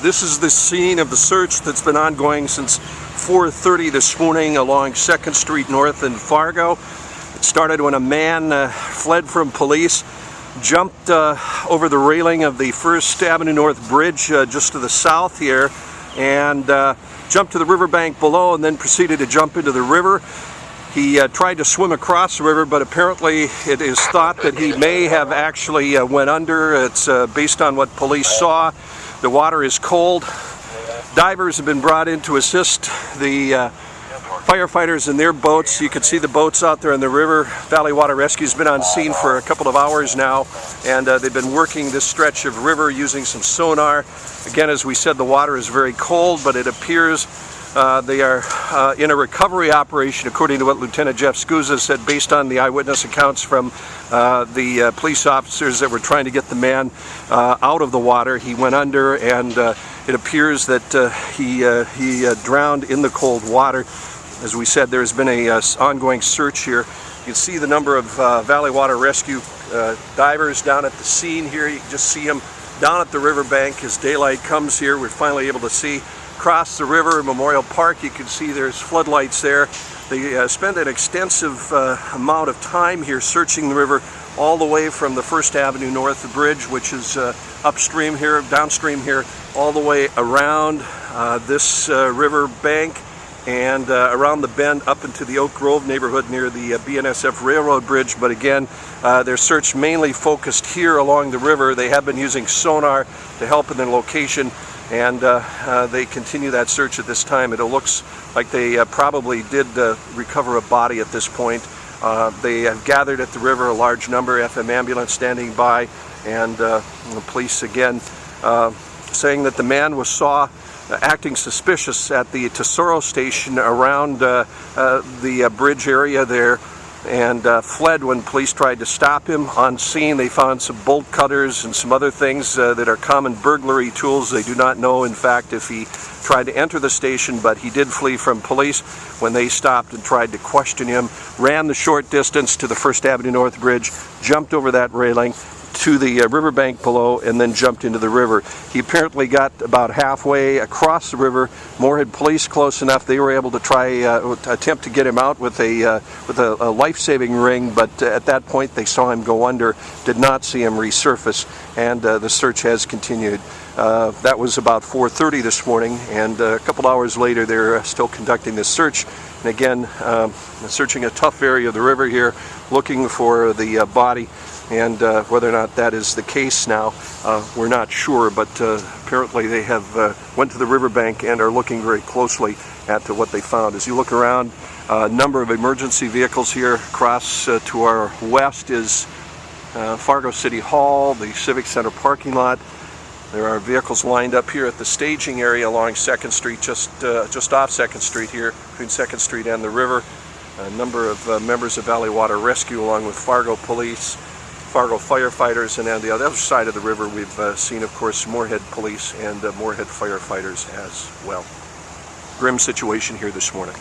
This is the scene of the search that's been ongoing since 4:30 this morning along 2nd Street North in Fargo. It started when a man fled from police, jumped over the railing of the 1st Avenue North Bridge just to the south here, and jumped to the riverbank below and then proceeded to jump into the river. He tried to swim across the river, but apparently it is thought that he may have actually went under. It's based on what police saw. The water is cold. Divers have been brought in to assist the firefighters in their boats. You can see the boats out there in the river. Valley Water Rescue's been on scene for a couple of hours now, and they've been working this stretch of river using some sonar. Again, as we said, the water is very cold, but it appears they are in a recovery operation, according to what Lieutenant Jeff Scusa said, based on the eyewitness accounts from the police officers that were trying to get the man out of the water. He went under, and it appears that he drowned in the cold water. As we said, there's been a ongoing search here. You can see the number of Valley Water Rescue divers down at the scene here. You can just see them down at the riverbank as daylight comes here. We're finally able to see across the river, Memorial Park. You can see there's floodlights there. They spent an extensive amount of time here searching the river all the way from the 1st Avenue North Bridge, which is upstream here, downstream here, all the way around this river bank and around the bend up into the Oak Grove neighborhood near the BNSF Railroad Bridge. But again, their search mainly focused here along the river. They have been using sonar to help in their location, and they continue that search at this time. It looks like they probably did recover a body at this point. They have gathered at the river a large number, FM ambulance standing by, and the police again saying that the man was acting suspicious at the Tesoro station around the bridge area there, and fled when police tried to stop him. On scene, they found some bolt cutters and some other things that are common burglary tools. They do not know, in fact, if he tried to enter the station, but he did flee from police when they stopped and tried to question him. Ran the short distance to the 1st Avenue North Bridge, jumped over that railing to the riverbank below, and then jumped into the river. He apparently got about halfway across the river. Moorhead police close enough, they were able to attempt to get him out with a life-saving ring, but at that point they saw him go under, did not see him resurface, and the search has continued. That was about 4:30 this morning, and a couple hours later they're still conducting this search. And again, searching a tough area of the river here, looking for the body. And whether or not that is the case now, we're not sure, but apparently they have went to the riverbank and are looking very closely at what they found. As you look around, a number of emergency vehicles here. Across to our west is Fargo City Hall, the Civic Center parking lot. There are vehicles lined up here at the staging area along 2nd Street, just off 2nd Street here, between 2nd Street and the river. A number of members of Valley Water Rescue, along with Fargo police, Fargo firefighters, and on the other side of the river we've seen, of course, Moorhead police and Moorhead firefighters as well. Grim situation here this morning.